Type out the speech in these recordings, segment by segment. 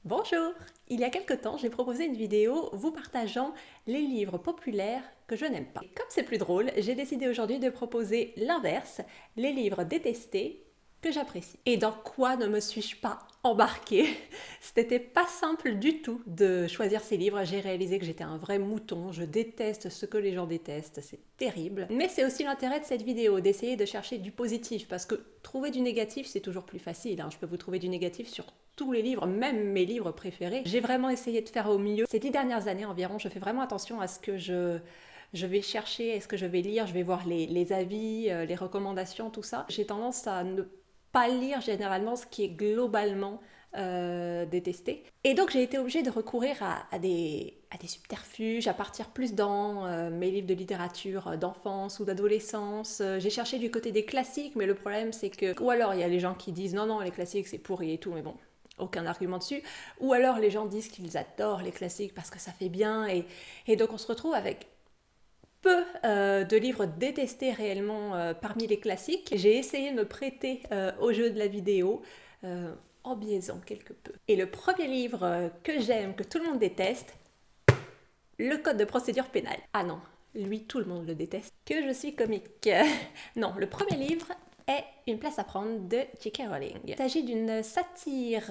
Bonjour! Il y a quelque temps, j'ai proposé une vidéo vous partageant les livres populaires que je n'aime pas. Et comme c'est plus drôle, j'ai décidé aujourd'hui de proposer l'inverse, les livres détestés que j'apprécie. Et dans quoi ne me suis-je pas embarquée? C'était pas simple du tout de choisir ces livres. J'ai réalisé que j'étais un vrai mouton. Je déteste ce que les gens détestent. C'est terrible. Mais c'est aussi l'intérêt de cette vidéo, d'essayer de chercher du positif. Parce que trouver du négatif, c'est toujours plus facile, hein. Je peux vous trouver du négatif sur tous les livres, même mes livres préférés. J'ai vraiment essayé de faire au mieux. Ces 10 dernières années environ, je fais vraiment attention à ce que je vais chercher, à ce que je vais lire, je vais voir les avis, les recommandations, tout ça. J'ai tendance à ne pas lire généralement ce qui est globalement détesté. Et donc j'ai été obligée de recourir à des subterfuges, à partir plus dans mes livres de littérature d'enfance ou d'adolescence. J'ai cherché du côté des classiques, mais le problème c'est que... Ou alors il y a les gens qui disent non, non, les classiques c'est pourri et tout, mais bon, aucun argument dessus. Ou alors les gens disent qu'ils adorent les classiques parce que ça fait bien. Et donc on se retrouve avec peu de livres détestés réellement parmi les classiques. J'ai essayé de me prêter au jeu de la vidéo en biaisant quelque peu. Et le premier livre que j'aime, que tout le monde déteste, le Code de procédure pénale. Ah non, lui tout le monde le déteste. Que je suis comique. Non, le premier livre est Une place à prendre de J.K. Rowling. Il s'agit d'une satire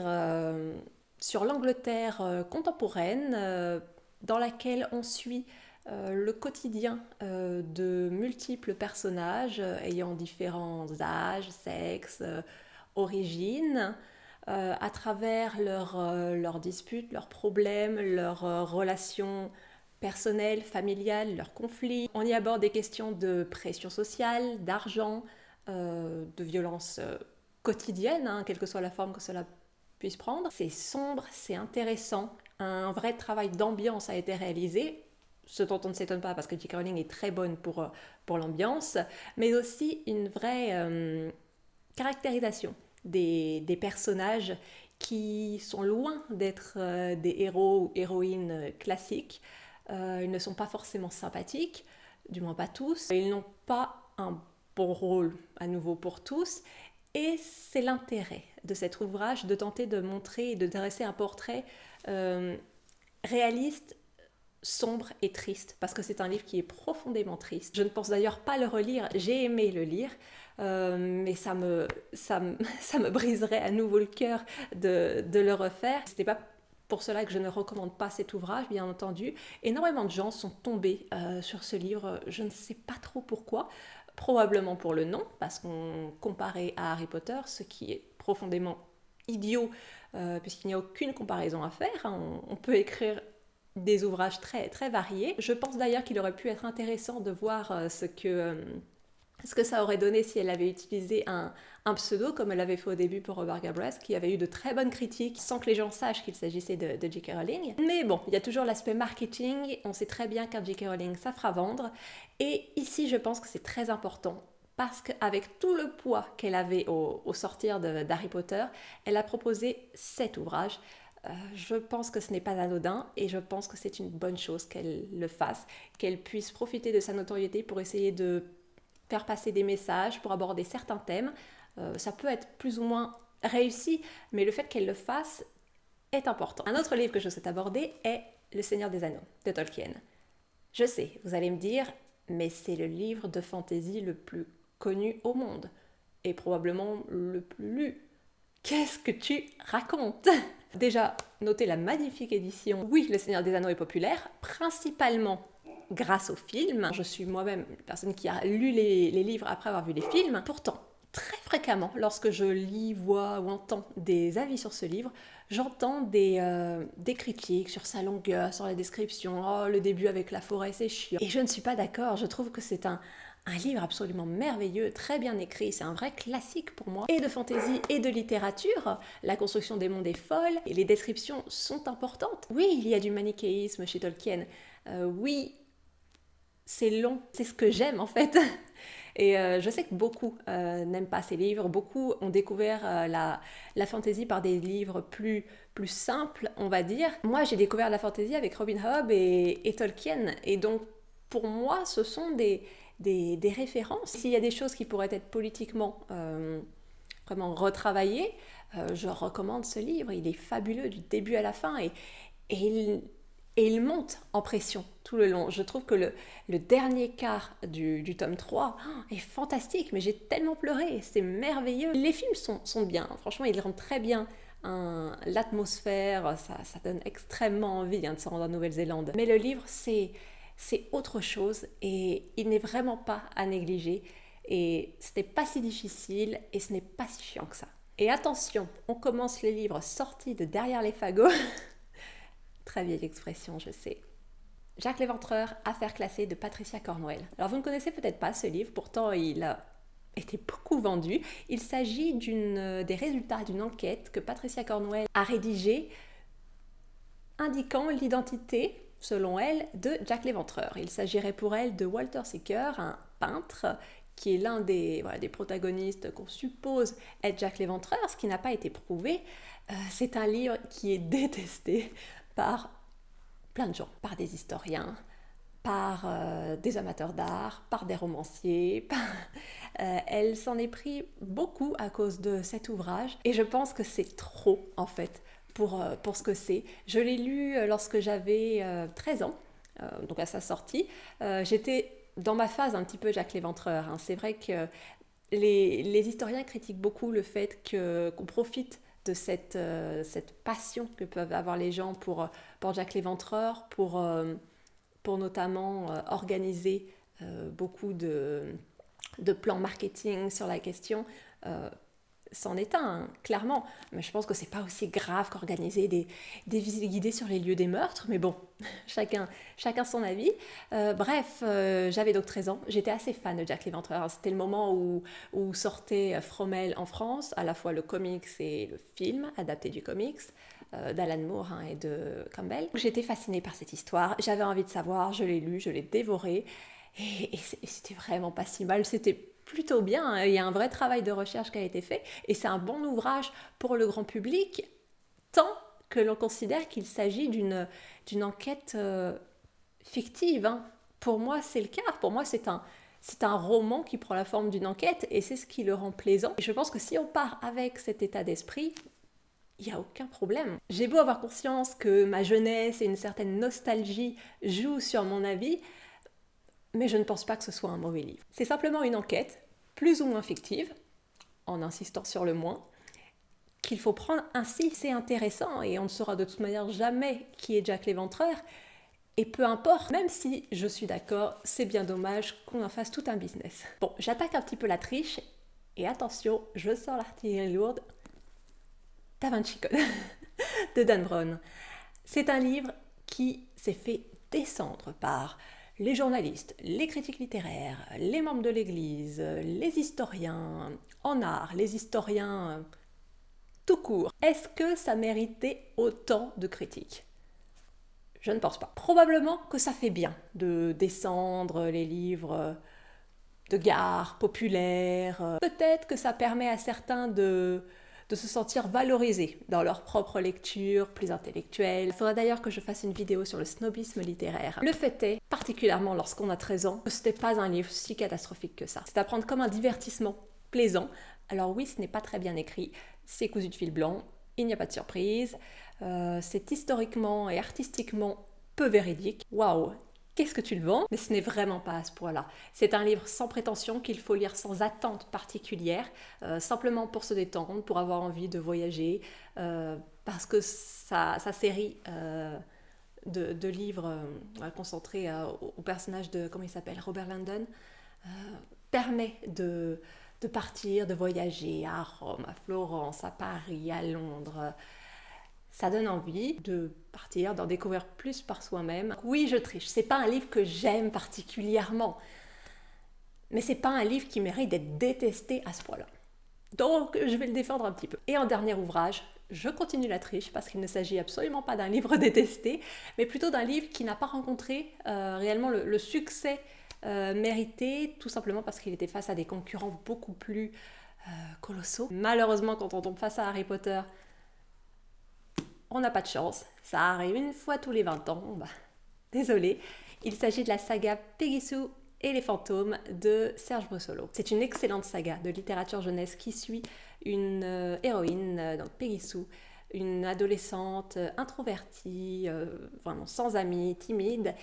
sur l'Angleterre contemporaine dans laquelle on suit le quotidien de multiples personnages ayant différents âges, sexes, origines, à travers leurs disputes, leurs problèmes, leurs relations personnelles, familiales, leurs conflits. On y aborde des questions de pression sociale, d'argent, de violence quotidienne, hein, quelle que soit la forme que cela puisse prendre. C'est sombre, c'est intéressant, un vrai travail d'ambiance a été réalisé, ce dont on ne s'étonne pas parce que J.K. Rowling est très bonne pour l'ambiance, mais aussi une vraie caractérisation des personnages qui sont loin d'être des héros ou héroïnes classiques. Ils ne sont pas forcément sympathiques, du moins pas tous. Ils n'ont pas un bon rôle à nouveau pour tous. Et c'est l'intérêt de cet ouvrage de tenter de montrer et de dresser un portrait réaliste, sombre et triste, parce que c'est un livre qui est profondément triste. Je ne pense d'ailleurs pas le relire, j'ai aimé le lire, mais ça me briserait à nouveau le cœur de le refaire. C'était pas pour cela que je ne recommande pas cet ouvrage, bien entendu. Énormément de gens sont tombés sur ce livre, je ne sais pas trop pourquoi. Probablement pour le nom, parce qu'on comparait à Harry Potter, ce qui est profondément idiot, puisqu'il n'y a aucune comparaison à faire. On peut écrire des ouvrages très, très variés. Je pense d'ailleurs qu'il aurait pu être intéressant de voir ce que ça aurait donné si elle avait utilisé un pseudo, comme elle avait fait au début pour Robert Galbraith, qui avait eu de très bonnes critiques, sans que les gens sachent qu'il s'agissait de J.K. Rowling. Mais bon, il y a toujours l'aspect marketing, on sait très bien qu'un J.K. Rowling, ça fera vendre. Et ici, je pense que c'est très important, parce qu'avec tout le poids qu'elle avait au sortir d'Harry Potter, elle a proposé cet ouvrage. Je pense que ce n'est pas anodin et je pense que c'est une bonne chose qu'elle le fasse, qu'elle puisse profiter de sa notoriété pour essayer de faire passer des messages, pour aborder certains thèmes. Ça peut être plus ou moins réussi, mais le fait qu'elle le fasse est important. Un autre livre que je souhaite aborder est Le Seigneur des Anneaux de Tolkien. Je sais, vous allez me dire, mais c'est le livre de fantasy le plus connu au monde et probablement le plus lu. Qu'est-ce que tu racontes? Déjà, notez la magnifique édition. Oui, Le Seigneur des Anneaux est populaire, principalement grâce au film. Je suis moi-même une personne qui a lu les livres après avoir vu les films. Pourtant, très fréquemment, lorsque je lis, vois ou entends des avis sur ce livre, j'entends des critiques sur sa longueur, sur la description. Oh, le début avec la forêt, c'est chiant. Et je ne suis pas d'accord. Je trouve que c'est un livre absolument merveilleux, très bien écrit, c'est un vrai classique pour moi, et de fantaisie et de littérature. La construction des mondes est folle, et les descriptions sont importantes. Oui, il y a du manichéisme chez Tolkien, oui, c'est long, c'est ce que j'aime en fait. Et je sais que beaucoup n'aiment pas ces livres, beaucoup ont découvert la fantaisie par des livres plus simples, on va dire. Moi, j'ai découvert la fantaisie avec Robin Hobb et Tolkien, et donc pour moi, ce sont des références. S'il y a des choses qui pourraient être politiquement vraiment retravaillées, Je recommande ce livre, il est fabuleux du début à la fin et il, et il monte en pression tout le long. Je trouve que le dernier quart du tome 3 est fantastique, mais j'ai tellement pleuré, c'est merveilleux. Les films sont bien, franchement, ils rendent très bien l'atmosphère, ça donne extrêmement envie de se rendre en Nouvelle-Zélande. Mais le livre, c'est autre chose et il n'est vraiment pas à négliger. Et ce n'est pas si difficile et ce n'est pas si chiant que ça. Et attention, on commence les livres sortis de derrière les fagots. Très vieille expression, je sais. Jacques l'Éventreur, affaire classée de Patricia Cornwell. Alors vous ne connaissez peut-être pas ce livre, pourtant il a été beaucoup vendu. Il s'agit des résultats d'une enquête que Patricia Cornwell a rédigée indiquant l'identité, selon elle, de Jacques l'Éventreur. Il s'agirait pour elle de Walter Seeker, un peintre qui est l'un des protagonistes qu'on suppose être Jacques l'Éventreur, ce qui n'a pas été prouvé. C'est un livre qui est détesté par plein de gens, par des historiens, par des amateurs d'art, par des romanciers. Elle s'en est pris beaucoup à cause de cet ouvrage et je pense que c'est trop en fait pour ce que c'est. Je l'ai lu lorsque j'avais 13 ans, donc à sa sortie. J'étais dans ma phase un petit peu Jacques l'Éventreur. C'est vrai que les historiens critiquent beaucoup le fait qu'on profite de cette passion que peuvent avoir les gens pour Jacques l'Éventreur, pour notamment organiser beaucoup de plans marketing sur la question. C'en est un, clairement, mais je pense que c'est pas aussi grave qu'organiser des visites guidées sur les lieux des meurtres, mais bon, chacun son avis. Bref, j'avais donc 13 ans, j'étais assez fan de Jacques l'Éventreur. C'était le moment où sortait Fromel en France, à la fois le comics et le film, adapté du comics, d'Alan Moore et de Campbell. J'étais fascinée par cette histoire, j'avais envie de savoir, je l'ai lu, je l'ai dévoré, et c'était vraiment pas si mal, c'était plutôt bien, il y a un vrai travail de recherche qui a été fait et c'est un bon ouvrage pour le grand public tant que l'on considère qu'il s'agit d'une enquête fictive. Pour moi c'est le cas, pour moi c'est un roman qui prend la forme d'une enquête et c'est ce qui le rend plaisant. Et je pense que si on part avec cet état d'esprit, il n'y a aucun problème. J'ai beau avoir conscience que ma jeunesse et une certaine nostalgie jouent sur mon avis, mais je ne pense pas que ce soit un mauvais livre. C'est simplement une enquête, plus ou moins fictive, en insistant sur le moins, qu'il faut prendre ainsi. C'est intéressant et on ne saura de toute manière jamais qui est Jacques l'Éventreur. Et peu importe, même si je suis d'accord, c'est bien dommage qu'on en fasse tout un business. Bon, j'attaque un petit peu la triche et attention, je sors l'artillerie lourde. Da Vinci Code de Dan Brown. C'est un livre qui s'est fait descendre par les journalistes, les critiques littéraires, les membres de l'Église, les historiens en art, les historiens tout court. Est-ce que ça méritait autant de critiques ? Je ne pense pas. Probablement que ça fait bien de descendre les livres de gare populaires. Peut-être que ça permet à certains de se sentir valorisés dans leur propre lecture, plus intellectuelle. Il faudra d'ailleurs que je fasse une vidéo sur le snobisme littéraire. Le fait est, particulièrement lorsqu'on a 13 ans, que ce n'est pas un livre si catastrophique que ça. C'est à prendre comme un divertissement plaisant. Alors oui, ce n'est pas très bien écrit, c'est cousu de fil blanc, il n'y a pas de surprise, c'est historiquement et artistiquement peu véridique. Waouh, qu'est-ce que tu le vends ? Mais ce n'est vraiment pas à ce point-là. C'est un livre sans prétention qu'il faut lire sans attente particulière, simplement pour se détendre, pour avoir envie de voyager, parce que sa série de livres concentrés au personnage de, comment il s'appelle, Robert Langdon, permet de partir, de voyager à Rome, à Florence, à Paris, à Londres. Ça donne envie de partir, d'en découvrir plus par soi-même. Oui, je triche, c'est pas un livre que j'aime particulièrement, mais c'est pas un livre qui mérite d'être détesté à ce point-là. Donc, je vais le défendre un petit peu. Et en dernier ouvrage, je continue la triche parce qu'il ne s'agit absolument pas d'un livre détesté, mais plutôt d'un livre qui n'a pas rencontré réellement le succès mérité, tout simplement parce qu'il était face à des concurrents beaucoup plus colossaux. Malheureusement, quand on tombe face à Harry Potter, on n'a pas de chance. Ça arrive une fois tous les 20 ans. Désolée. Il s'agit de la saga Peggy Sue et les fantômes de Serge Brussolo. C'est une excellente saga de littérature jeunesse qui suit une héroïne, donc Peggy Sue, une adolescente introvertie, vraiment sans amis, timide,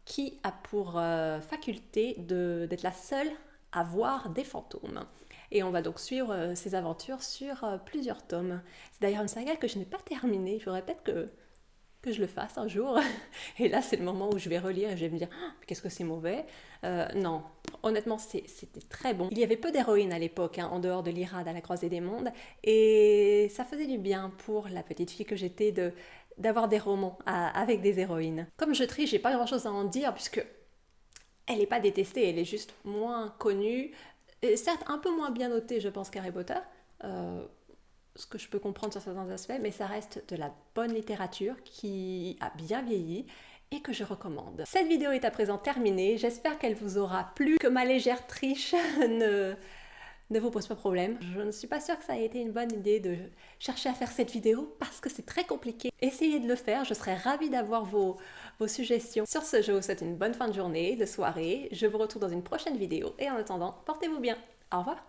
qui a pour faculté d'être la seule à voir des fantômes. Et on va donc suivre ses aventures sur plusieurs tomes. C'est d'ailleurs une saga que je n'ai pas terminée. Il faudrait peut-être que je le fasse un jour. Et là, c'est le moment où je vais relire et je vais me dire ah, qu'est-ce que c'est mauvais. Non, honnêtement, c'était très bon. Il y avait peu d'héroïnes à l'époque, hein, en dehors de l'Irade à la croisée des mondes. Et ça faisait du bien pour la petite fille que j'étais d'avoir des romans avec des héroïnes. Comme je trie, j'ai pas grand-chose à en dire puisque elle n'est pas détestée, elle est juste moins connue. Et certes, un peu moins bien notée, je pense, qu'Harry Potter. Ce que je peux comprendre sur certains aspects, mais ça reste de la bonne littérature qui a bien vieilli et que je recommande. Cette vidéo est à présent terminée, j'espère qu'elle vous aura plu, que ma légère triche ne vous pose pas problème. Je ne suis pas sûre que ça ait été une bonne idée de chercher à faire cette vidéo parce que c'est très compliqué. Essayez de le faire, je serais ravie d'avoir vos suggestions. Sur ce, je vous souhaite une bonne fin de journée, de soirée. Je vous retrouve dans une prochaine vidéo et en attendant, portez-vous bien. Au revoir.